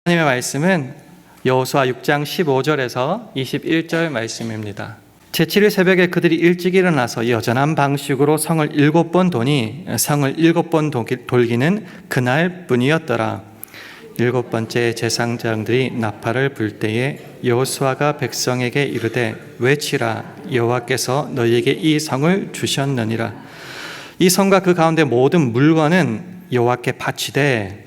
하나님의 말씀은 여호수아 6장 15절에서 21절 말씀입니다. 제7일 새벽에 그들이 일찍 일어나서 여전한 방식으로 성을 7번 도니 성을 7번 돌기는 그날 뿐이었더라. 7번째 제사장들이 나팔을 불 때에 여호수아가 백성에게 이르되 외치라, 여호와께서 너희에게 이 성을 주셨느니라. 이 성과 그 가운데 모든 물건은 여호와께 바치되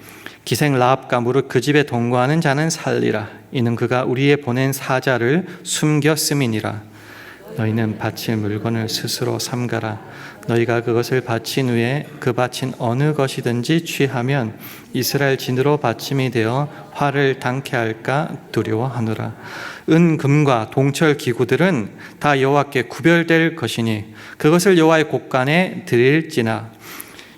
기생 라합과 무릇 그 집에 동거하는 자는 살리라. 이는 그가 우리의 보낸 사자를 숨겼음이니라. 너희는 바칠 물건을 스스로 삼가라. 너희가 그것을 바친 후에 그 바친 어느 것이든지 취하면 이스라엘 진으로 바침이 되어 화를 당케 할까 두려워하노라. 은, 금과 동철 기구들은 다 여호와께 구별될 것이니 그것을 여호와의 곳간에 드릴지나.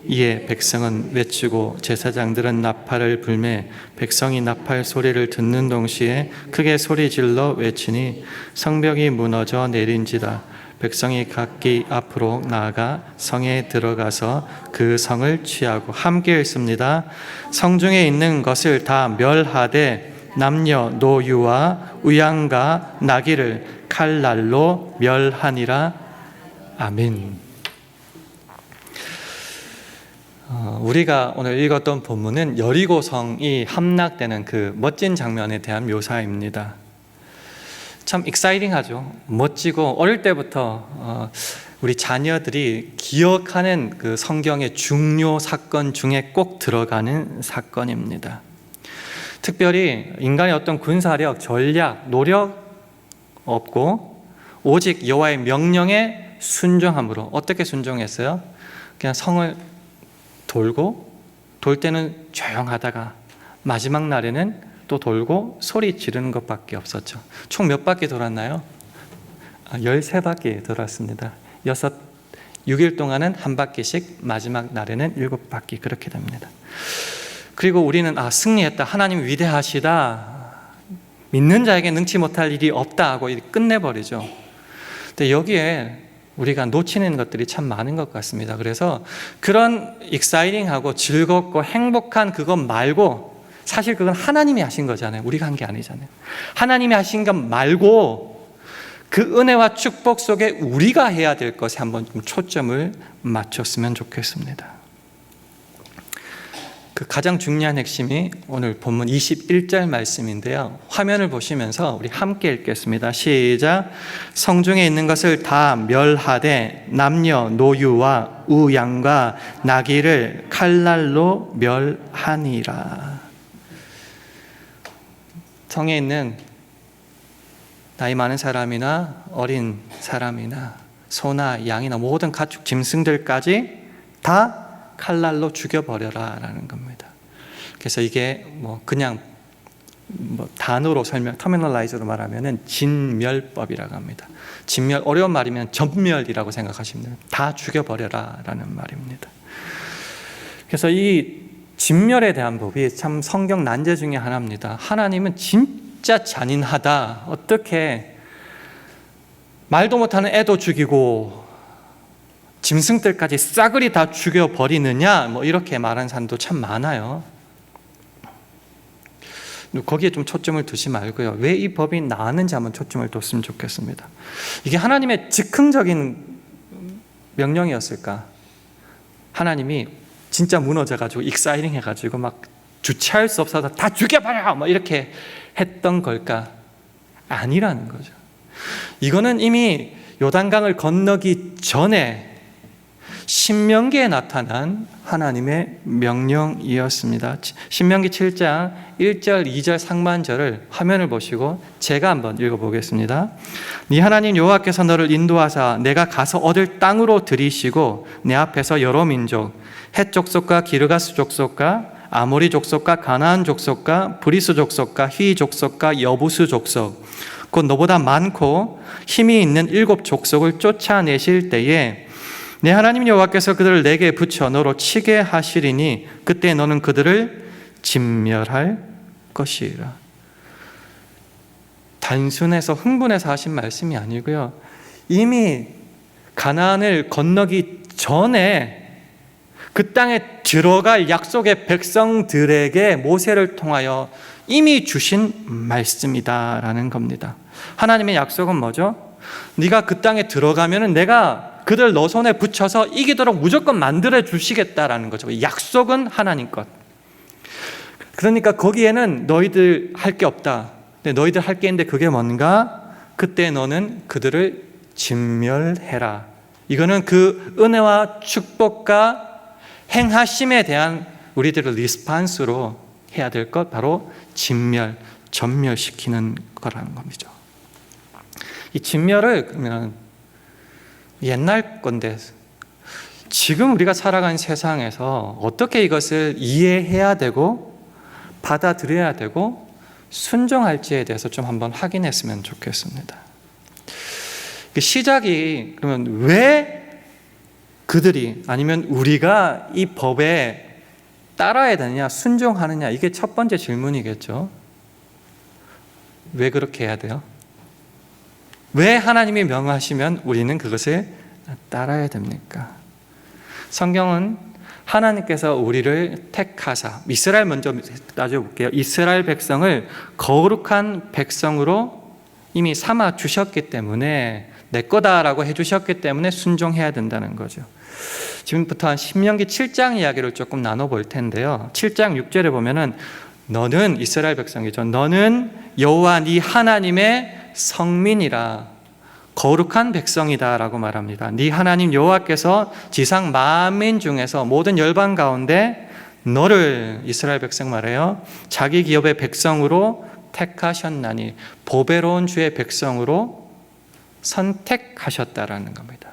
이에 백성은 외치고 제사장들은 나팔을 불매 백성이 나팔 소리를 듣는 동시에 크게 소리질러 외치니 성벽이 무너져 내린지라. 백성이 각기 앞으로 나아가 성에 들어가서 그 성을 취하고 함께 읽습니다. 성중에 있는 것을 다 멸하되 남녀 노유와 우양과 나귀를 칼날로 멸하니라. 아멘. 우리가 오늘 읽었던 본문은 여리고성이 함락되는 그 멋진 장면에 대한 묘사입니다. 참 익사이팅하죠. 멋지고 어릴 때부터 우리 자녀들이 기억하는 그 성경의 중요 사건 중에 꼭 들어가는 사건입니다. 특별히 인간의 어떤 군사력, 전략, 노력 없고 오직 여호와의 명령에 순종함으로. 어떻게 순종했어요? 그냥 성을 돌고, 돌 때는 조용하다가 마지막 날에는 또 돌고 소리 지르는 것밖에 없었죠. 총 몇 바퀴 돌았나요? 13바퀴 돌았습니다. 6일 동안은 한 바퀴씩, 마지막 날에는 7바퀴, 그렇게 됩니다. 그리고 우리는 승리했다, 하나님 위대하시다, 믿는 자에게 능치 못할 일이 없다 하고 끝내버리죠. 근데 여기에 우리가 놓치는 것들이 참 많은 것 같습니다. 그래서 그런 익사이팅하고 즐겁고 행복한 그것 말고, 사실 그건 하나님이 하신 거잖아요. 우리가 한 게 아니잖아요. 하나님이 하신 것 말고 그 은혜와 축복 속에 우리가 해야 될 것에 한번 좀 초점을 맞췄으면 좋겠습니다. 그 가장 중요한 핵심이 오늘 본문 21절 말씀인데요. 화면을 보시면서 우리 함께 읽겠습니다. 시작. 성중에 있는 것을 다 멸하되 남녀 노유와 우양과 나귀를 칼날로 멸하니라. 성에 있는 나이 많은 사람이나 어린 사람이나 소나 양이나 모든 가축 짐승들까지 다 칼날로 죽여버려라 라는 겁니다. 그래서 이게 그냥 단어로 터미널라이즈로 말하면 진멸법이라고 합니다. 진멸, 어려운 말이면 전멸이라고 생각하시면 돼요. 다 죽여버려라 라는 말입니다. 그래서 이 진멸에 대한 법이 참 성경 난제 중에 하나입니다. 하나님은 진짜 잔인하다. 어떻게 말도 못하는 애도 죽이고 짐승들까지 싸그리 다 죽여버리느냐, 이렇게 말하는 사람도 참 많아요. 거기에 좀 초점을 두지 말고요. 왜 이 법이 나왔는지 한번 초점을 뒀으면 좋겠습니다. 이게 하나님의 즉흥적인 명령이었을까? 하나님이 진짜 무너져가지고 익사이팅 해가지고 막 주체할 수 없어서 다 죽여버려! 이렇게 했던 걸까? 아니라는 거죠. 이거는 이미 요단강을 건너기 전에 신명기에 나타난 하나님의 명령이었습니다. 신명기 7장 1절, 2절 상반절을 화면을 보시고 제가 한번 읽어보겠습니다. 네 하나님 여호와께서 너를 인도하사 내가 가서 얻을 땅으로 들이시고 내 앞에서 여러 민족, 헷 족속과 기르가스 족속과 아모리 족속과 가나안 족속과 브리스 족속과 휘 족속과 여부스 족속, 곧 너보다 많고 힘이 있는 7 족속을 쫓아내실 때에 내 하나님 여호와께서 그들을 내게 붙여 너로 치게 하시리니 그때 너는 그들을 진멸할 것이라. 단순해서 흥분해서 하신 말씀이 아니고요. 이미 가나안을 건너기 전에 그 땅에 들어갈 약속의 백성들에게 모세를 통하여 이미 주신 말씀이다라는 겁니다. 하나님의 약속은 뭐죠? 네가 그 땅에 들어가면은 내가 그들 너 손에 붙여서 이기도록 무조건 만들어 주시겠다라는 거죠. 약속은 하나님 것. 그러니까 거기에는 너희들 할 게 없다. 근데 너희들 할 게 있는데 그게 뭔가? 그때 너는 그들을 진멸해라. 이거는 그 은혜와 축복과 행하심에 대한 우리들의 리스판스로 해야 될 것, 바로 진멸, 전멸시키는 거라는 겁니다. 이 진멸을 그러면 옛날 건데 지금 우리가 살아가는 세상에서 어떻게 이것을 이해해야 되고 받아들여야 되고 순종할지에 대해서 좀 한번 확인했으면 좋겠습니다. 시작이 그러면 왜 그들이 아니면 우리가 이 법에 따라야 되느냐, 순종하느냐, 이게 첫 번째 질문이겠죠. 왜 그렇게 해야 돼요? 왜 하나님이 명하시면 우리는 그것을 따라야 됩니까? 성경은 하나님께서 우리를 택하사, 이스라엘 먼저 따져볼게요. 이스라엘 백성을 거룩한 백성으로 이미 삼아 주셨기 때문에 내 거다라고 해주셨기 때문에 순종해야 된다는 거죠. 지금부터 한 신명기 7장 이야기를 조금 나눠볼 텐데요. 7장 6절에 보면은 너는 이스라엘 백성이죠. 너는 여호와 네 하나님의 성민이라 거룩한 백성이다라고 말합니다. 네 하나님 여호와께서 지상 만민 중에서 모든 열방 가운데 너를, 이스라엘 백성 말해요, 자기 기업의 백성으로 택하셨나니 보배로운 주의 백성으로 선택하셨다라는 겁니다.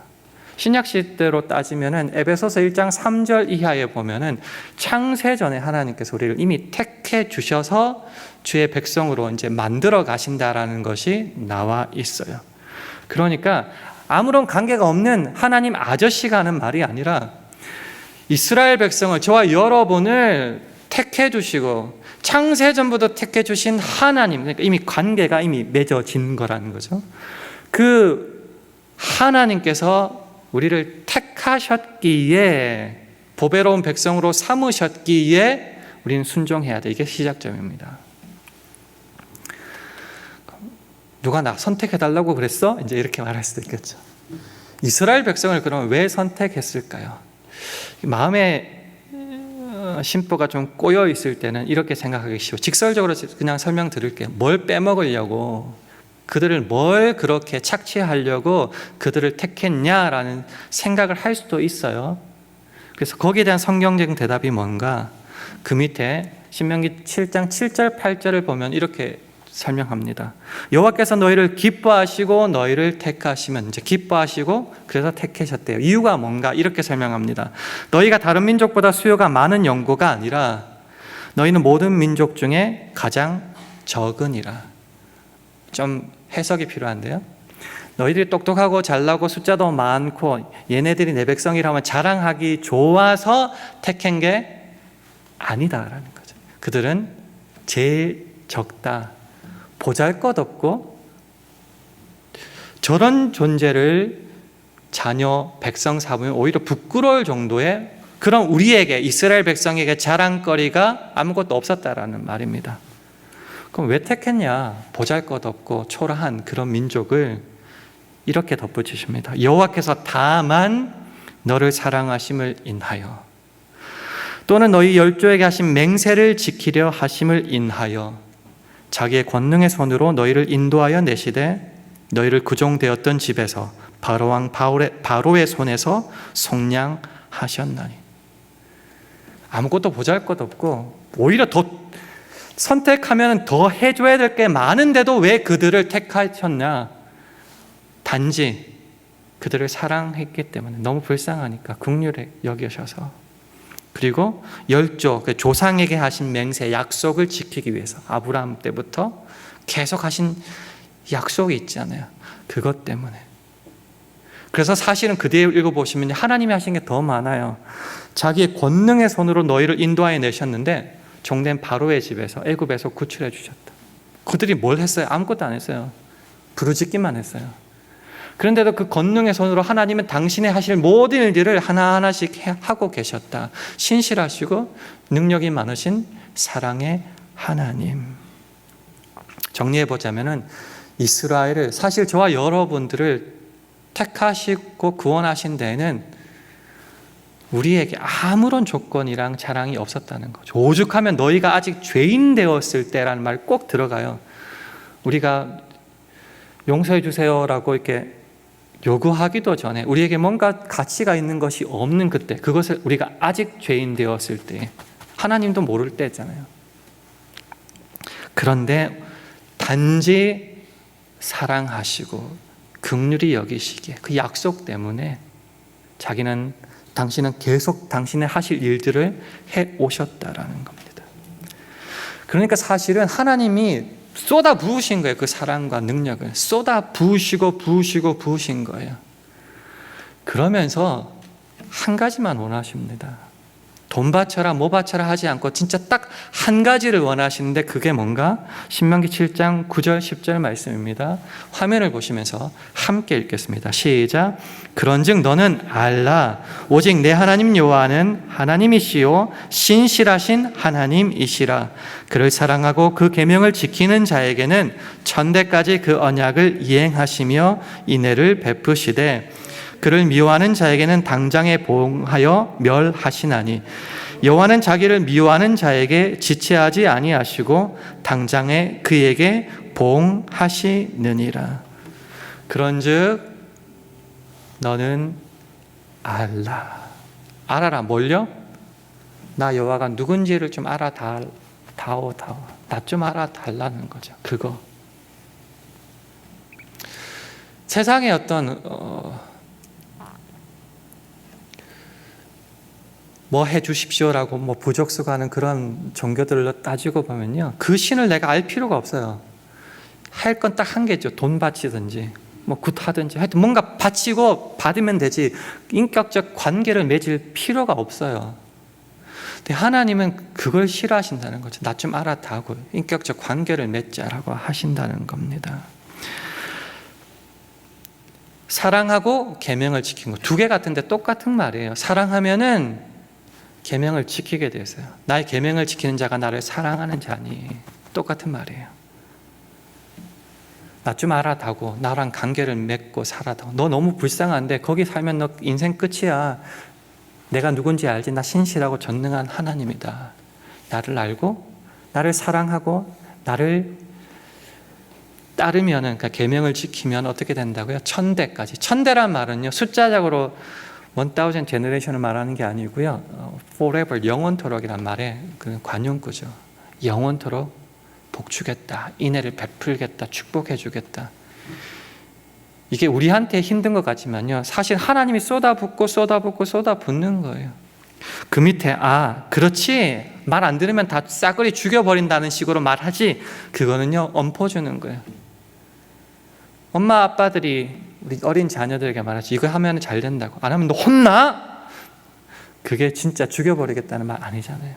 신약 시대로 따지면은 에베소서 1장 3절 이하에 보면은 창세 전에 하나님께서 우리를 이미 택해 주셔서 주의 백성으로 이제 만들어 가신다라는 것이 나와 있어요. 그러니까 아무런 관계가 없는 하나님 아저씨가 하는 말이 아니라 이스라엘 백성을, 저와 여러분을 택해 주시고 창세 전부터 택해 주신 하나님, 그러니까 이미 관계가 이미 맺어진 거라는 거죠. 그 하나님께서 우리를 택하셨기에, 보배로운 백성으로 삼으셨기에 우리는 순종해야 돼. 이게 시작점입니다. 누가 나 선택해달라고 그랬어? 이제 이렇게 말할 수도 있겠죠. 이스라엘 백성을 그러면 왜 선택했을까요? 마음에 심보가 좀 꼬여 있을 때는 이렇게 생각하기 쉬워. 직설적으로 그냥 설명드릴게요. 뭘 빼먹으려고, 그들을 뭘 그렇게 착취하려고 그들을 택했냐라는 생각을 할 수도 있어요. 그래서 거기에 대한 성경적인 대답이 뭔가, 그 밑에 신명기 7장 7절 8절을 보면 이렇게 설명합니다. 여호와께서 너희를 기뻐하시고 너희를 택하시면, 이제 기뻐하시고 그래서 택하셨대요. 이유가 뭔가 이렇게 설명합니다. 너희가 다른 민족보다 수요가 많은 연고가 아니라 너희는 모든 민족 중에 가장 적으니라. 좀 해석이 필요한데요. 너희들이 똑똑하고 잘나고 숫자도 많고 얘네들이 내 백성이라면 자랑하기 좋아서 택한 게 아니다라는 거죠. 그들은 제일 적다, 보잘것없고, 저런 존재를 자녀, 백성 삼으면 오히려 부끄러울 정도의 그런 우리에게, 이스라엘 백성에게 자랑거리가 아무것도 없었다라는 말입니다. 그럼 왜 택했냐? 보잘것없고 초라한 그런 민족을 이렇게 덧붙이십니다. 여호와께서 다만 너를 사랑하심을 인하여, 또는 너희 열조에게 하신 맹세를 지키려 하심을 인하여 자기의 권능의 손으로 너희를 인도하여 내시되 너희를 구종되었던 집에서 바로왕 바로의 손에서 속량하셨나니. 아무것도 보잘것없고 오히려 더 선택하면 더 해줘야 될 게 많은데도 왜 그들을 택하셨냐? 단지 그들을 사랑했기 때문에, 너무 불쌍하니까 긍휼히 여기셔서, 그리고 열조, 조상에게 하신 맹세, 약속을 지키기 위해서, 아브라함 때부터 계속 하신 약속이 있잖아요. 그것 때문에. 그래서 사실은 그 뒤에 읽어보시면 하나님이 하신 게 더 많아요. 자기의 권능의 손으로 너희를 인도하여 내셨는데 종된 바로의 집에서, 애굽에서 구출해 주셨다. 그들이 뭘 했어요? 아무것도 안 했어요. 부르짖기만 했어요. 그런데도 그 권능의 손으로 하나님은 당신의 하실 모든 일들을 하나하나씩 하고 계셨다. 신실하시고 능력이 많으신 사랑의 하나님. 정리해보자면은 이스라엘을, 사실 저와 여러분들을 택하시고 구원하신 데에는 우리에게 아무런 조건이랑 자랑이 없었다는 거죠. 오죽하면 너희가 아직 죄인 되었을 때라는 말 꼭 들어가요. 우리가 용서해 주세요라고 이렇게 요구하기도 전에 우리에게 뭔가 가치가 있는 것이 없는 그때, 그것을 우리가 아직 죄인 되었을 때, 하나님도 모를 때잖아요. 그런데 단지 사랑하시고 긍휼히 여기시기에 그 약속 때문에 당신은 계속 당신의 하실 일들을 해 오셨다라는 겁니다. 그러니까 사실은 하나님이 쏟아 부으신 거예요. 그 사랑과 능력을 쏟아 부으신 거예요. 그러면서 한 가지만 원하십니다. 돈 바쳐라 뭐 바쳐라 하지 않고 진짜 딱 한 가지를 원하시는데, 그게 뭔가? 신명기 7장 9절 10절 말씀입니다. 화면을 보시면서 함께 읽겠습니다. 시작. 그런즉 너는 알라 오직 내 하나님 여호와는 하나님이시요 신실하신 하나님이시라. 그를 사랑하고 그 계명을 지키는 자에게는 천대까지 그 언약을 이행하시며 인애를 베푸시되 그를 미워하는 자에게는 당장에 보응하여 멸하시나니 여호와는 자기를 미워하는 자에게 지체하지 아니하시고 당장에 그에게 보응하시느니라. 그런즉 너는 알아라. 뭘요? 나 여호와가 누군지를 좀 다오. 나 좀 알아달라는 거죠. 그거. 세상에 어떤 뭐 해주십시오라고 뭐 부족수가는 그런 종교들을 따지고 보면요, 그 신을 내가 알 필요가 없어요. 할 건 딱 한 개죠. 돈 바치든지 뭐 굿하든지 하여튼 뭔가 바치고 받으면 되지 인격적 관계를 맺을 필요가 없어요. 근데 하나님은 그걸 싫어하신다는 거죠. 나 좀 알아다고 인격적 관계를 맺자라고 하신다는 겁니다. 사랑하고 계명을 지키는 거 두 개 같은데 똑같은 말이에요. 사랑하면은 계명을 지키게 되세요. 나의 계명을 지키는 자가 나를 사랑하는 자니. 똑같은 말이에요. 나 좀 알아다고 나랑 관계를 맺고 살아다고. 너 너무 불쌍한데 거기 살면 너 인생 끝이야. 내가 누군지 알지? 나 신실하고 전능한 하나님이다. 나를 알고 나를 사랑하고 나를 따르면은, 그러니까 계명을 지키면 어떻게 된다고요? 천대까지. 천대란 말은요, 숫자적으로 1000 generation을 말하는 게 아니고요, forever, 영원토록이란 말의 그 관용구죠. 영원토록 복주겠다, 인애를 베풀겠다, 축복해 주겠다. 이게 우리한테 힘든 것 같지만요, 사실 하나님이 쏟아붓는 거예요. 그 밑에 그렇지, 말 안 들으면 다 싸그리 죽여버린다는 식으로 말하지, 그거는요 얹어주는 거예요. 엄마 아빠들이 우리 어린 자녀들에게 말하지, 이거 하면 잘 된다고, 안 하면 너 혼나? 그게 진짜 죽여버리겠다는 말 아니잖아요.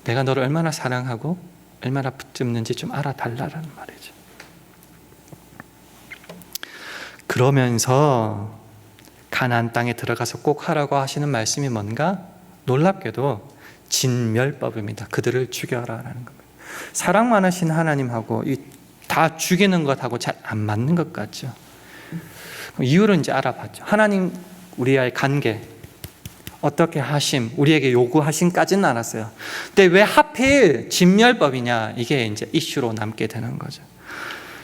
내가 너를 얼마나 사랑하고 얼마나 붙잡는지 좀 알아달라는 말이죠. 그러면서 가나안 땅에 들어가서 꼭 하라고 하시는 말씀이 뭔가? 놀랍게도 진멸법입니다. 그들을 죽여라라는 겁니다. 사랑 많으신 하나님하고 다 죽이는 것하고 잘 안 맞는 것 같죠. 이유를 이제 알아봤죠. 하나님 우리와의 관계 어떻게 하심, 우리에게 요구하심까지는 알았어요. 근데 왜 하필 진멸법이냐, 이게 이제 이슈로 남게 되는 거죠.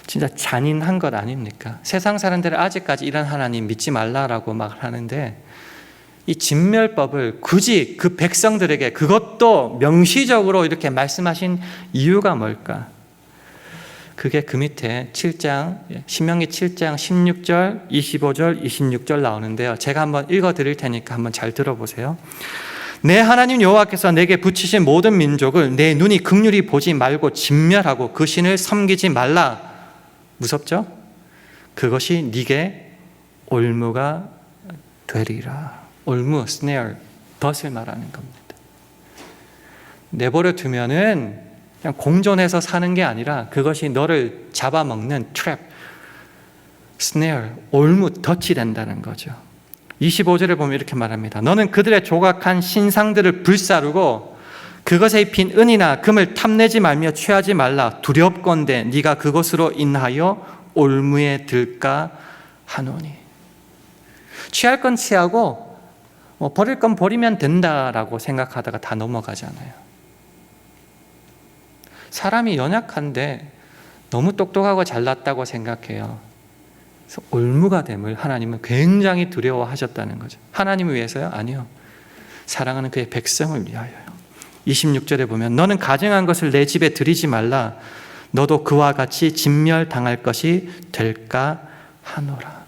진짜 잔인한 것 아닙니까? 세상 사람들은 아직까지 이런 하나님 믿지 말라라고 막 하는데, 이 진멸법을 굳이 그 백성들에게 그것도 명시적으로 이렇게 말씀하신 이유가 뭘까? 그게 그 밑에 7장, 신명기 7장 16절, 25절, 26절 나오는데요. 제가 한번 읽어 드릴 테니까 한번 잘 들어보세요. 내 하나님 여호와께서 내게 붙이신 모든 민족을 내 눈이 긍휼히 보지 말고 진멸하고 그 신을 섬기지 말라. 무섭죠? 그것이 네게 올무가 되리라. 올무, 스네어, 덫을 말하는 겁니다. 내버려 두면은 그냥 공존해서 사는 게 아니라 그것이 너를 잡아먹는 트랩, snare, 올무, 덫이 된다는 거죠. 25절에 보면 이렇게 말합니다. 너는 그들의 조각한 신상들을 불사르고 그것에 입힌 은이나 금을 탐내지 말며 취하지 말라. 두렵건대 네가 그것으로 인하여 올무에 들까 하노니. 취할 건 취하고 버릴 건 버리면 된다라고 생각하다가 다 넘어가잖아요. 사람이 연약한데 너무 똑똑하고 잘났다고 생각해요. 그래서 올무가 됨을 하나님은 굉장히 두려워하셨다는 거죠. 하나님을 위해서요? 아니요. 사랑하는 그의 백성을 위하여요. 26절에 보면 너는 가증한 것을 내 집에 들이지 말라. 너도 그와 같이 진멸당할 것이 될까 하노라.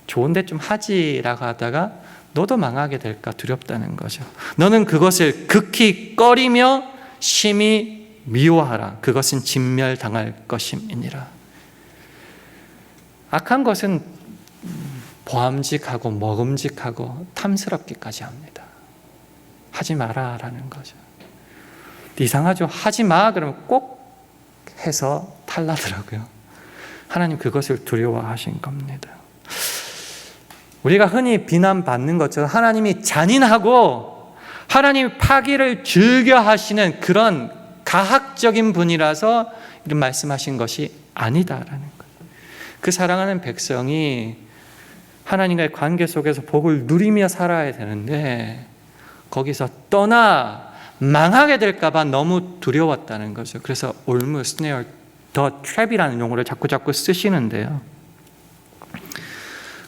좋은데 좀 하지라고 하다가 너도 망하게 될까 두렵다는 거죠. 너는 그것을 극히 꺼리며 심히 미워하라. 그것은 진멸당할 것임이니라. 악한 것은 보암직하고 먹음직하고 탐스럽기까지 합니다. 하지 마라라는 거죠. 이상하죠? 하지 마 그러면 꼭 해서 탈나더라고요. 하나님 그것을 두려워하신 겁니다. 우리가 흔히 비난받는 것처럼 하나님이 잔인하고 하나님이 파기를 즐겨 하시는 그런 가학적인 분이라서 이런 말씀하신 것이 아니다라는 거예요. 그 사랑하는 백성이 하나님과의 관계 속에서 복을 누리며 살아야 되는데 거기서 떠나 망하게 될까 봐 너무 두려웠다는 거죠. 그래서 올무, 스네어, 더 트랩이라는 용어를 자꾸 쓰시는데요.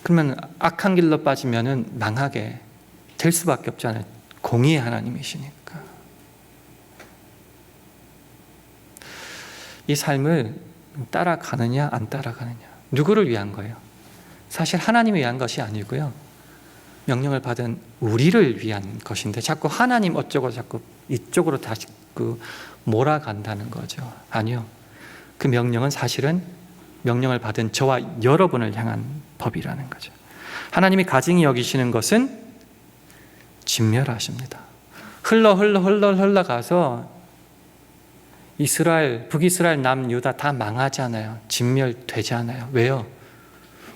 그러면 악한 길로 빠지면 망하게 될 수밖에 없잖아요. 공의의 하나님이시니까. 이 삶을 따라가느냐 안 따라가느냐. 누구를 위한 거예요? 사실 하나님을 위한 것이 아니고요. 명령을 받은 우리를 위한 것인데 자꾸 하나님 어쩌고 자꾸 이쪽으로 다시 몰아간다는 거죠. 아니요. 그 명령은 사실은 명령을 받은 저와 여러분을 향한 법이라는 거죠. 하나님이 가증히 여기시는 것은 진멸하십니다. 흘러가서 이스라엘, 북이스라엘, 남유다 다 망하잖아요. 진멸되잖아요. 왜요?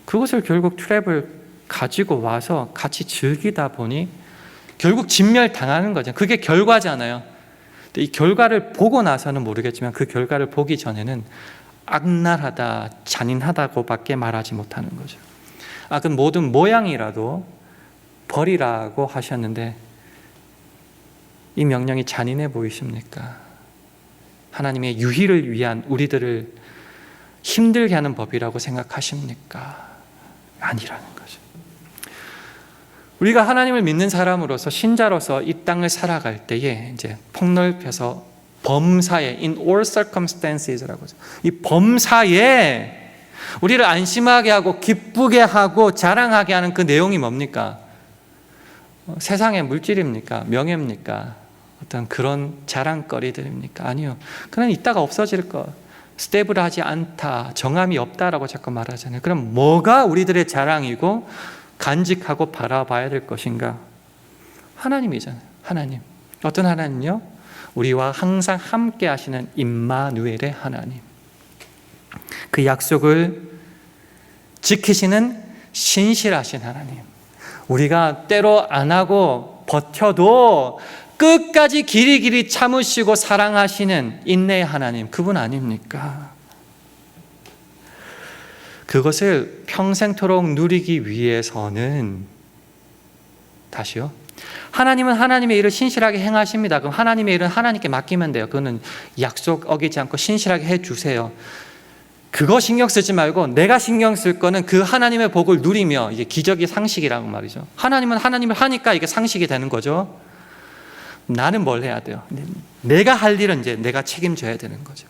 그것을 결국 트랩을 가지고 와서 같이 즐기다 보니 결국 진멸당하는 거죠. 그게 결과잖아요. 근데 이 결과를 보고 나서는 모르겠지만 그 결과를 보기 전에는 악랄하다, 잔인하다고밖에 말하지 못하는 거죠. 그 모든 모양이라도 버리라고 하셨는데 이 명령이 잔인해 보이십니까? 하나님의 유희를 위한 우리들을 힘들게 하는 법이라고 생각하십니까? 아니라는 거죠. 우리가 하나님을 믿는 사람으로서 신자로서 이 땅을 살아갈 때에 이제 폭넓혀서 범사에 in all circumstances라고 하죠. 이 범사에 우리를 안심하게 하고 기쁘게 하고 자랑하게 하는 그 내용이 뭡니까? 세상의 물질입니까? 명예입니까? 어떤 그런 자랑거리들입니까? 아니요. 그냥 이따가 없어질 것. 스테이블하지 않다, 정함이 없다라고 자꾸 말하잖아요. 그럼 뭐가 우리들의 자랑이고 간직하고 바라봐야 될 것인가? 하나님이잖아요. 하나님. 어떤 하나님요? 우리와 항상 함께 하시는 임마누엘의 하나님. 그 약속을 지키시는 신실하신 하나님. 우리가 때로 안 하고 버텨도 끝까지 길이 참으시고 사랑하시는 인내의 하나님, 그분 아닙니까? 그것을 평생토록 누리기 위해서는 다시요. 하나님은 하나님의 일을 신실하게 행하십니다. 그럼 하나님의 일은 하나님께 맡기면 돼요. 그거는 약속 어기지 않고 신실하게 해주세요. 그거 신경 쓰지 말고 내가 신경 쓸 거는 그 하나님의 복을 누리며, 이게 기적이 상식이라고 말이죠. 하나님은 하나님을 하니까 이게 상식이 되는 거죠. 나는 뭘 해야 돼요? 내가 할 일은 이제 내가 책임져야 되는 거죠.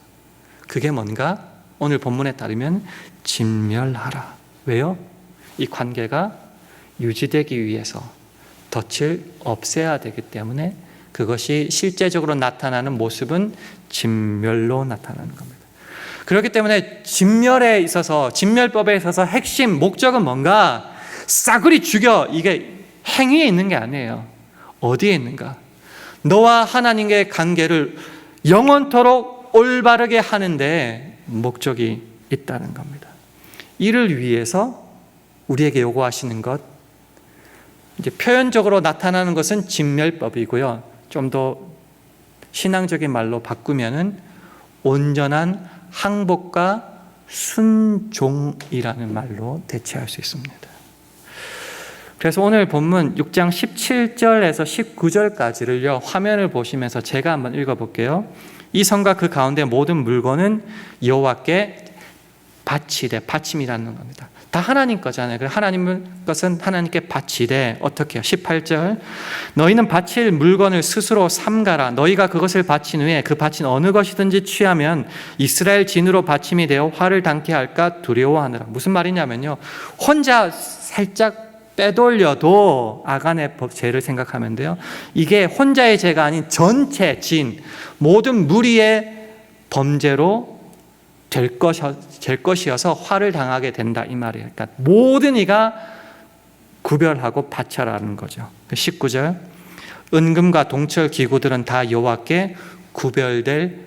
그게 뭔가? 오늘 본문에 따르면 진멸하라. 왜요? 이 관계가 유지되기 위해서 덫을 없애야 되기 때문에 그것이 실제적으로 나타나는 모습은 진멸로 나타나는 겁니다. 그렇기 때문에 진멸에 있어서, 진멸법에 있어서 핵심 목적은 뭔가? 싸그리 죽여, 이게 행위에 있는 게 아니에요. 어디에 있는가? 너와 하나님의 관계를 영원토록 올바르게 하는데 목적이 있다는 겁니다. 이를 위해서 우리에게 요구하시는 것, 이제 표현적으로 나타나는 것은 진멸법이고요. 좀 더 신앙적인 말로 바꾸면은 온전한 항복과 순종이라는 말로 대체할 수 있습니다. 그래서 오늘 본문 6장 17절에서 19절까지를요, 화면을 보시면서 제가 한번 읽어볼게요. 이 성과 그 가운데 모든 물건은 여호와께 바치되, 바침이라는 겁니다. 다 하나님 거잖아요. 하나님 것은 하나님께 바치되, 어떻게 해요? 18절, 너희는 바칠 물건을 스스로 삼가라. 너희가 그것을 바친 후에 그 바친 어느 것이든지 취하면 이스라엘 진으로 바침이 되어 화를 당케 할까 두려워하느라. 무슨 말이냐면요, 혼자 살짝 빼돌려도 아간의 죄를 생각하면 돼요. 이게 혼자의 죄가 아닌 전체 진, 모든 무리의 범죄로 될 것이어서 화를 당하게 된다, 이 말이에요. 그러니까 모든 이가 구별하고 바쳐라는 거죠. 19절, 은금과 동철 기구들은 다 여호와께 구별될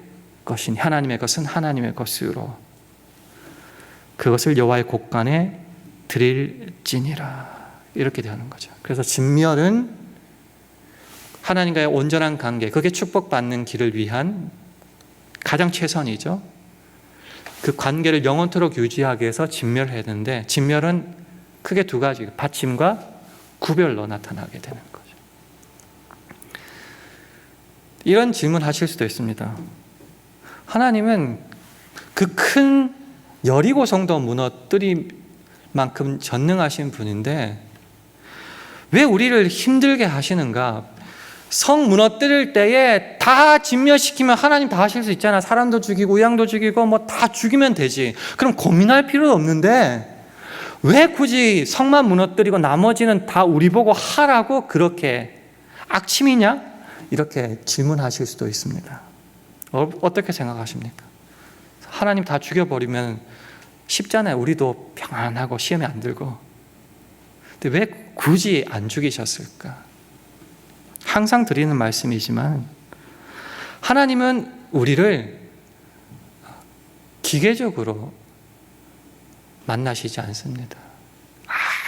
것이니 하나님의 것은 하나님의 것으로 그것을 여호와의 곳간에 드릴지니라, 이렇게 되는 거죠. 그래서 진멸은 하나님과의 온전한 관계, 그게 축복받는 길을 위한 가장 최선이죠. 그 관계를 영원토록 유지하기 위해서 진멸해야 되는데, 진멸은 크게 두 가지, 바침과 구별로 나타나게 되는 거죠. 이런 질문 하실 수도 있습니다. 하나님은 그 큰 여리고 성도 무너뜨릴 만큼 전능하신 분인데 왜 우리를 힘들게 하시는가? 성 무너뜨릴 때에 다 진멸시키면 하나님 다 하실 수 있잖아. 사람도 죽이고 양도 죽이고 뭐 다 죽이면 되지. 그럼 고민할 필요도 없는데 왜 굳이 성만 무너뜨리고 나머지는 다 우리 보고 하라고 그렇게 악침이냐? 이렇게 질문하실 수도 있습니다. 어떻게 생각하십니까? 하나님 다 죽여버리면 쉽잖아요. 우리도 평안하고 시험에 안 들고. 근데 왜 굳이 안 죽이셨을까? 항상 드리는 말씀이지만 하나님은 우리를 기계적으로 만나시지 않습니다.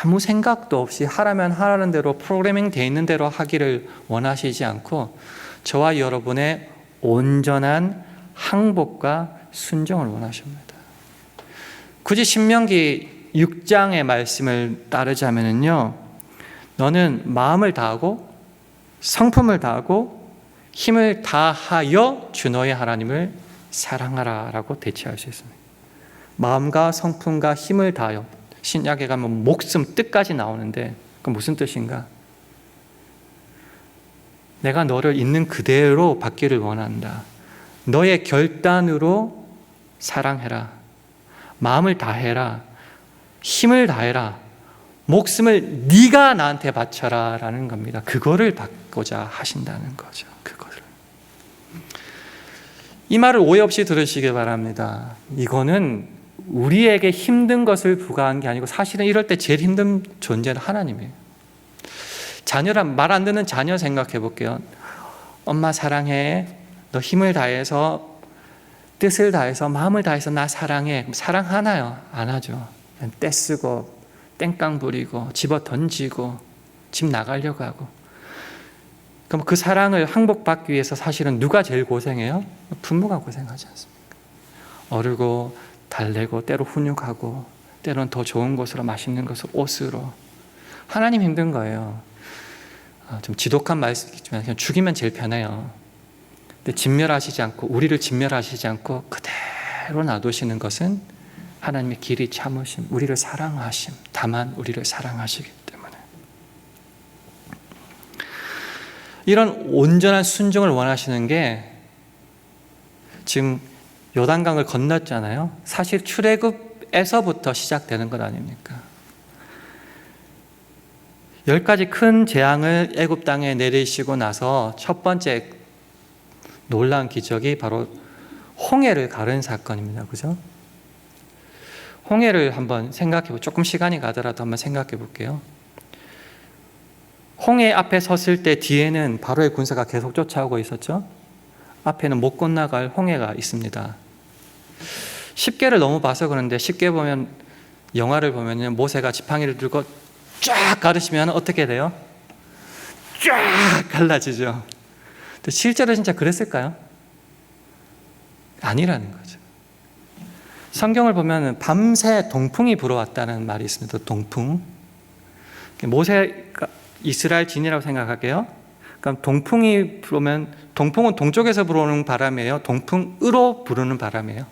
아무 생각도 없이 하라면 하라는 대로 프로그래밍 되어 있는 대로 하기를 원하시지 않고 저와 여러분의 온전한 항복과 순종을 원하십니다. 굳이 신명기 6장의 말씀을 따르자면요, 너는 마음을 다하고 성품을 다하고 힘을 다하여 주 너의 하나님을 사랑하라 라고 대체할 수 있습니다. 마음과 성품과 힘을 다하여, 신약에 가면 목숨, 뜻까지 나오는데 그 무슨 뜻인가? 내가 너를 있는 그대로 받기를 원한다. 너의 결단으로 사랑해라. 마음을 다해라. 힘을 다해라. 목숨을 네가 나한테 바쳐라 라는 겁니다. 그거를 받고자 하신다는 거죠. 그거를. 이 말을 오해 없이 들으시길 바랍니다. 이거는 우리에게 힘든 것을 부과한 게 아니고 사실은 이럴 때 제일 힘든 존재는 하나님이에요. 자녀란, 말 안 듣는 자녀 생각해 볼게요. 엄마 사랑해. 너 힘을 다해서, 뜻을 다해서, 마음을 다해서 나 사랑해. 사랑하나요? 안 하죠. 그냥 떼쓰고 땡깡 부리고 집어 던지고 집 나가려고 하고. 그럼 그 사랑을 항복받기 위해서 사실은 누가 제일 고생해요? 부모가 고생하지 않습니까? 어르고 달래고 때로 훈육하고 때로는 더 좋은 곳으로, 맛있는 것으로, 옷으로. 하나님 힘든 거예요. 좀 지독한 말씀이지만 그냥 죽이면 제일 편해요. 근데 진멸하시지 않고, 우리를 진멸하시지 않고 그대로 놔두시는 것은 하나님의 길이 참으심, 우리를 사랑하심, 다만 우리를 사랑하시기 때문에. 이런 온전한 순종을 원하시는 게 지금 요단강을 건넜잖아요. 사실 출애굽에서부터 시작되는 것 아닙니까? 10가지 큰 재앙을 애굽 땅에 내리시고 나서 첫 번째 놀라운 기적이 바로 홍해를 가른 사건입니다. 그죠? 홍해를 한번 생각해, 조금 시간이 가더라도 한번 생각해 볼게요. 홍해 앞에 섰을 때 뒤에는 바로의 군사가 계속 쫓아오고 있었죠. 앞에는 못 건너갈 홍해가 있습니다. 10개를 너무 봐서 그런데 쉽게 보면 영화를 보면요, 모세가 지팡이를 들고 쫙 가르시면 어떻게 돼요? 쫙 갈라지죠. 근데 실제로 진짜 그랬을까요? 아니라는 거죠. 성경을 보면 밤새 동풍이 불어왔다는 말이 있습니다. 동풍. 모세가 이스라엘 진이라고 생각할게요. 그럼 동풍이 불으면, 동풍은 동쪽에서 불어오는 바람이에요? 동풍으로 부르는 바람이에요?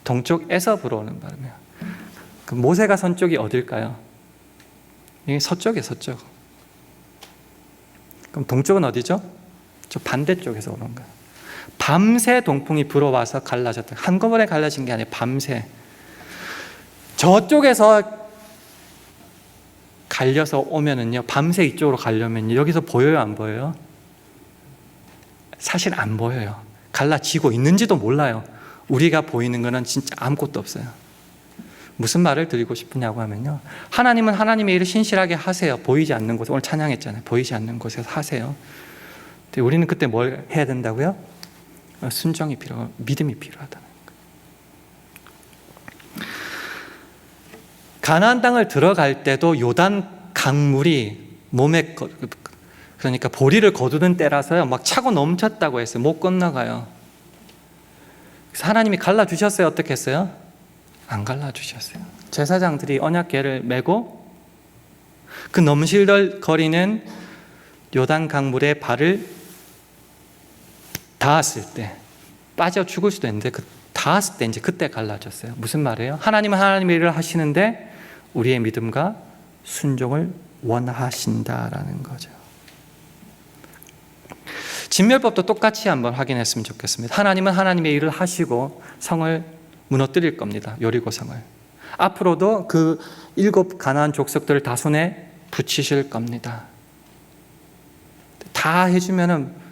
동쪽에서 불어오는 바람이에요. 그럼 모세가 선 쪽이 어딜까요? 이게 서쪽이에요, 서쪽. 그럼 동쪽은 어디죠? 저 반대쪽에서 오는 거예요. 밤새 동풍이 불어와서 갈라졌다. 한꺼번에 갈라진 게 아니에요. 밤새. 저쪽에서 갈려서 오면은요, 밤새 이쪽으로 가려면 여기서 보여요, 안 보여요? 사실 안 보여요. 갈라지고 있는지도 몰라요. 우리가 보이는 거는 진짜 아무것도 없어요. 무슨 말을 드리고 싶으냐고 하면요, 하나님은 하나님의 일을 신실하게 하세요. 보이지 않는 곳에, 오늘 찬양했잖아요. 보이지 않는 곳에서 하세요. 근데 우리는 그때 뭘 해야 된다고요? 순종이 필요하고 믿음이 필요하다는 거예요. 가나안 땅을 들어갈 때도 요단 강물이 몸에, 그러니까 보리를 거두는 때라서요, 막 차고 넘쳤다고 했어요. 못 건너가요. 그래서 하나님이 갈라주셨어요? 어떻게 했어요? 안 갈라주셨어요. 제사장들이 언약궤를 메고 그 넘실거리는 요단 강물에 발을 닿았을 때, 빠져 죽을 수도 있는데 그 닿았을 때 이제 그때 갈라졌어요. 무슨 말이에요? 하나님은 하나님의 일을 하시는데 우리의 믿음과 순종을 원하신다라는 거죠. 진멸법도 똑같이 한번 확인했으면 좋겠습니다. 하나님은 하나님의 일을 하시고 성을 무너뜨릴 겁니다. 여리고성을. 앞으로도 그 7 가나안 족속들을 다 손에 붙이실 겁니다. 다 해주면은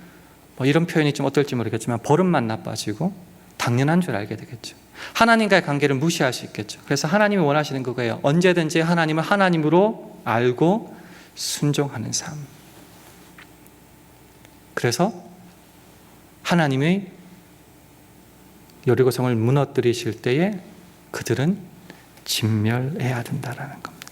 뭐 이런 표현이 좀 어떨지 모르겠지만 버릇만 나빠지고 당연한 줄 알게 되겠죠. 하나님과의 관계를 무시할 수 있겠죠. 그래서 하나님이 원하시는 그거예요. 언제든지 하나님을 하나님으로 알고 순종하는 삶. 그래서 하나님의 여리고성을 무너뜨리실 때에 그들은 진멸해야 된다라는 겁니다.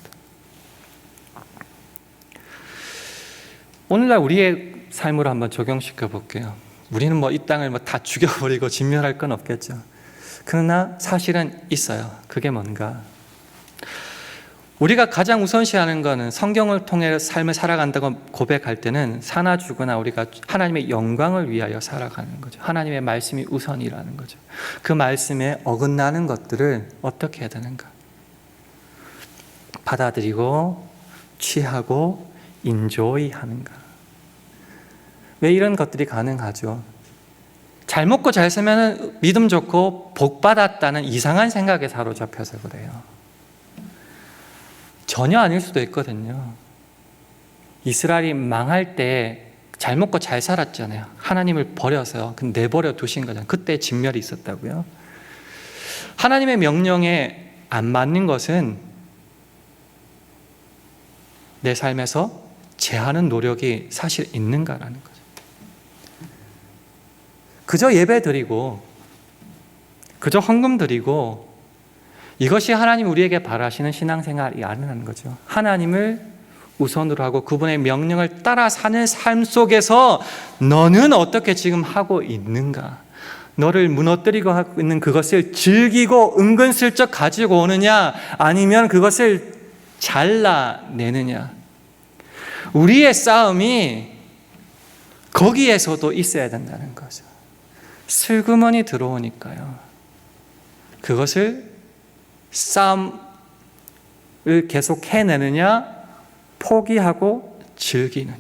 오늘날 우리의 삶으로 한번 적용시켜 볼게요. 우리는 뭐 이 땅을 뭐 다 죽여버리고 진멸할 건 없겠죠. 그러나 사실은 있어요. 그게 뭔가? 우리가 가장 우선시하는 것은 성경을 통해 삶을 살아간다고 고백할 때는 사나 죽으나 우리가 하나님의 영광을 위하여 살아가는 거죠. 하나님의 말씀이 우선이라는 거죠. 그 말씀에 어긋나는 것들을 어떻게 해야 되는가? 받아들이고 취하고 인조이 하는가? 왜 이런 것들이 가능하죠? 잘 먹고 잘 살면 믿음 좋고 복 받았다는 이상한 생각에 사로잡혀서 그래요. 전혀 아닐 수도 있거든요. 이스라엘이 망할 때 잘 먹고 잘 살았잖아요. 하나님을 버려서요. 내버려 두신 거잖아요. 그때 진멸이 있었다고요. 하나님의 명령에 안 맞는 것은 내 삶에서 제하는 노력이 사실 있는가라는 거죠. 그저 예배 드리고 그저 헌금 드리고 이것이 하나님 우리에게 바라시는 신앙생활이 아니라는 거죠. 하나님을 우선으로 하고 그분의 명령을 따라 사는 삶 속에서 너는 어떻게 지금 하고 있는가? 너를 무너뜨리고 하고 있는 그것을 즐기고 은근슬쩍 가지고 오느냐? 아니면 그것을 잘라내느냐? 우리의 싸움이 거기에서도 있어야 된다는 거죠. 슬그머니 들어오니까요. 그것을 싸움을 계속 해내느냐, 포기하고 즐기느냐.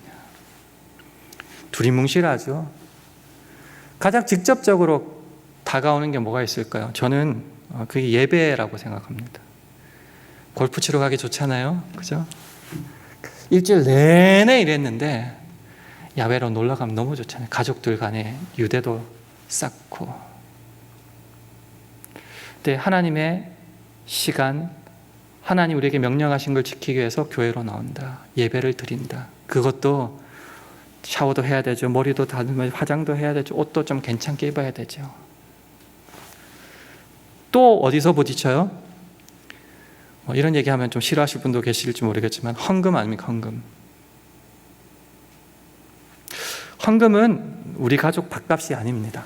두리뭉실하죠. 가장 직접적으로 다가오는 게 뭐가 있을까요? 저는 그게 예배라고 생각합니다. 골프 치러 가기 좋잖아요. 그죠? 일주일 내내 일했는데 야외로 놀러 가면 너무 좋잖아요. 가족들 간에 유대도 쌓고. 근데 하나님의 시간, 하나님 우리에게 명령하신 걸 지키기 위해서 교회로 나온다. 예배를 드린다. 그것도 샤워도 해야 되죠. 머리도 다듬어야, 화장도 해야 되죠. 옷도 좀 괜찮게 입어야 되죠. 또 어디서 부딪혀요? 이런 얘기하면 좀 싫어하실 분도 계실지 모르겠지만 헌금 아닙니까? 헌금. 헌금은 우리 가족 밥값이 아닙니다.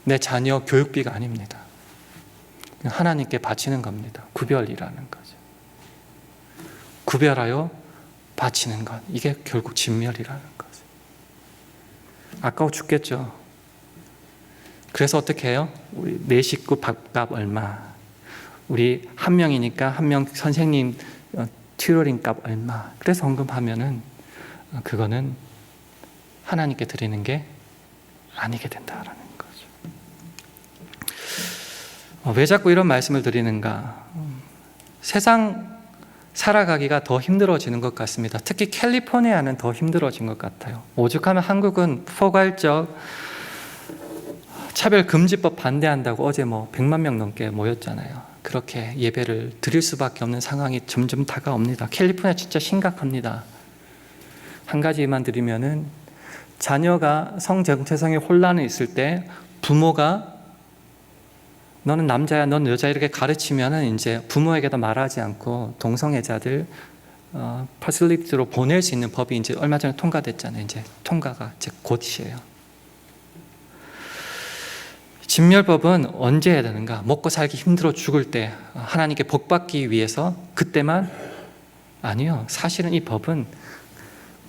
내 자녀 교육비가 아닙니다. 하나님께 바치는 겁니다. 구별이라는 거죠. 구별하여 바치는 것. 이게 결국 진멸이라는 거죠. 아까워 죽겠죠. 그래서 어떻게 해요? 우리 네 식구 밥값 얼마? 우리 한 명이니까 한 명 선생님 튜러링 값 얼마? 그래서 헌금하면은 그거는 하나님께 드리는 게 아니게 된다라는 거죠. 왜 자꾸 이런 말씀을 드리는가? 세상 살아가기가 더 힘들어지는 것 같습니다. 특히 캘리포니아는 더 힘들어진 것 같아요. 오죽하면 한국은 포괄적 차별금지법 반대한다고 어제 100만 명 넘게 모였잖아요. 그렇게 예배를 드릴 수밖에 없는 상황이 점점 다가옵니다. 캘리포니아 진짜 심각합니다. 한 가지만 드리면은 자녀가 성정체성의 혼란이 있을 때 부모가 너는 남자야, 넌 여자 이렇게 가르치면은 이제 부모에게도 말하지 않고 동성애자들 퍼슬립트로 보낼 수 있는 법이 이제 얼마 전에 통과됐잖아요. 이제 통과가 이제 곧이에요. 진멸법은 언제 해야 되는가? 먹고 살기 힘들어 죽을 때 하나님께 복받기 위해서 그때만? 아니요. 사실은 이 법은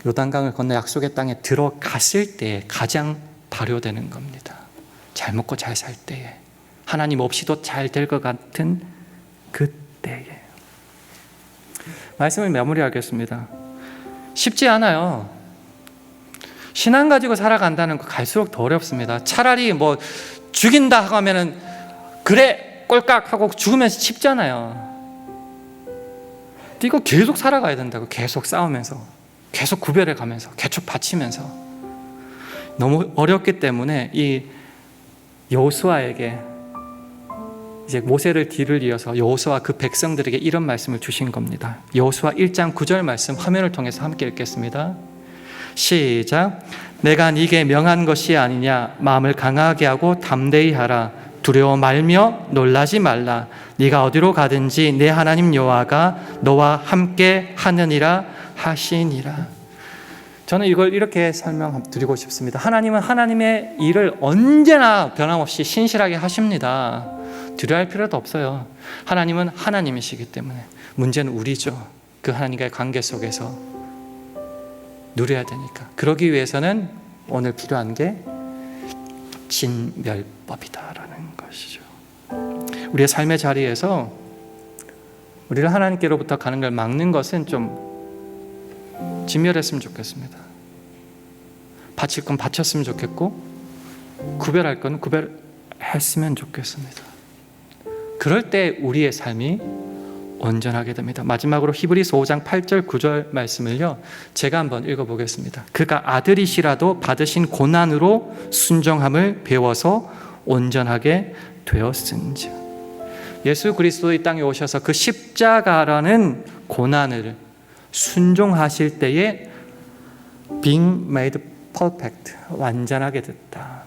요단강을 건너 약속의 땅에 들어갔을 때 가장 발효되는 겁니다. 잘 먹고 잘 살 때에 하나님 없이도 잘 될 것 같은 그때에. 말씀을 마무리하겠습니다. 쉽지 않아요. 신앙 가지고 살아간다는 거 갈수록 더 어렵습니다. 차라리 죽인다 하면은 그래 꼴깍 하고 죽으면 쉽잖아요. 이거 계속 살아가야 된다고. 계속 싸우면서, 계속 구별해 가면서, 계속 바치면서. 너무 어렵기 때문에 이 여호수아에게 이제 모세를 뒤를 이어서 여호수아 그 백성들에게 이런 말씀을 주신 겁니다. 여호수아 1장 9절 말씀 화면을 통해서 함께 읽겠습니다. 시작. 내가 네게 명한 것이 아니냐. 마음을 강하게 하고 담대히 하라. 두려워 말며 놀라지 말라. 네가 어디로 가든지 내 하나님 여호와가 너와 함께 하느니라 하시니라. 저는 이걸 이렇게 설명드리고 싶습니다. 하나님은 하나님의 일을 언제나 변함없이 신실하게 하십니다. 두려워할 필요도 없어요. 하나님은 하나님이시기 때문에. 문제는 우리죠. 그 하나님과의 관계 속에서 누려야 되니까. 그러기 위해서는 오늘 필요한 게 진멸법이다라는 것이죠. 우리의 삶의 자리에서 우리를 하나님께로부터 가는 걸 막는 것은 좀 진멸했으면 좋겠습니다. 바칠 건 바쳤으면 좋겠고 구별할 건 구별했으면 좋겠습니다. 그럴 때 우리의 삶이 온전하게 됩니다. 마지막으로 히브리서 5장 8절 9절 말씀을요, 제가 한번 읽어보겠습니다. 그가 아들이시라도 받으신 고난으로 순종함을 배워서 온전하게 되었은즉. 예수 그리스도 이 땅에 오셔서 그 십자가라는 고난을 순종하실 때에 being made perfect, 완전하게 됐다.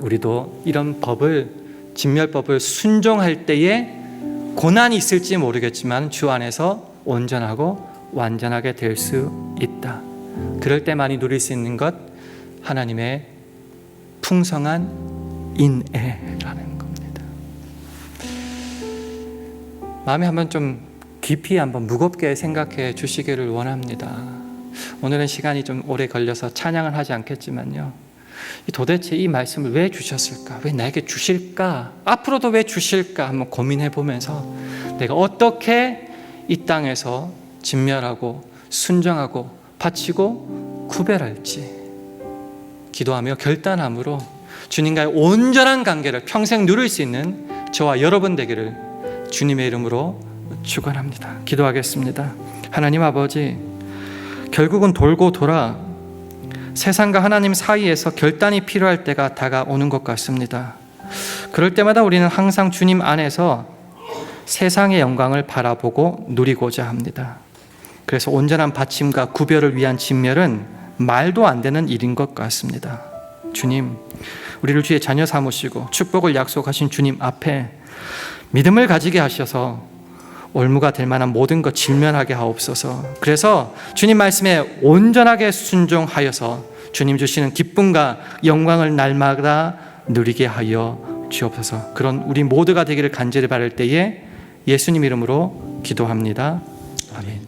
우리도 이런 법을, 진멸법을 순종할 때에 고난이 있을지 모르겠지만 주 안에서 온전하고 완전하게 될 수 있다. 그럴 때만이 누릴 수 있는 것, 하나님의 풍성한 인애라는 겁니다. 마음에 한번 좀 깊이 한번 무겁게 생각해 주시기를 원합니다. 오늘은 시간이 좀 오래 걸려서 찬양을 하지 않겠지만요, 도대체 이 말씀을 왜 주셨을까? 왜 나에게 주실까? 앞으로도 왜 주실까? 한번 고민해 보면서 내가 어떻게 이 땅에서 진멸하고 순종하고 바치고 구별할지 기도하며 결단함으로 주님과의 온전한 관계를 평생 누릴 수 있는 저와 여러분 되기를 주님의 이름으로 축원합니다. 기도하겠습니다. 하나님 아버지, 결국은 돌고 돌아 세상과 하나님 사이에서 결단이 필요할 때가 다가오는 것 같습니다. 그럴 때마다 우리는 항상 주님 안에서 세상의 영광을 바라보고 누리고자 합니다. 그래서 온전한 바침과 구별을 위한 진멸은 말도 안 되는 일인 것 같습니다. 주님, 우리를 주의 자녀 삼으시고 축복을 약속하신 주님 앞에 믿음을 가지게 하셔서 올무가 될 만한 모든 것 질면하게 하옵소서. 그래서 주님 말씀에 온전하게 순종하여서 주님 주시는 기쁨과 영광을 날마다 누리게 하여 주옵소서. 그런 우리 모두가 되기를 간절히 바랄 때에 예수님 이름으로 기도합니다. 아멘.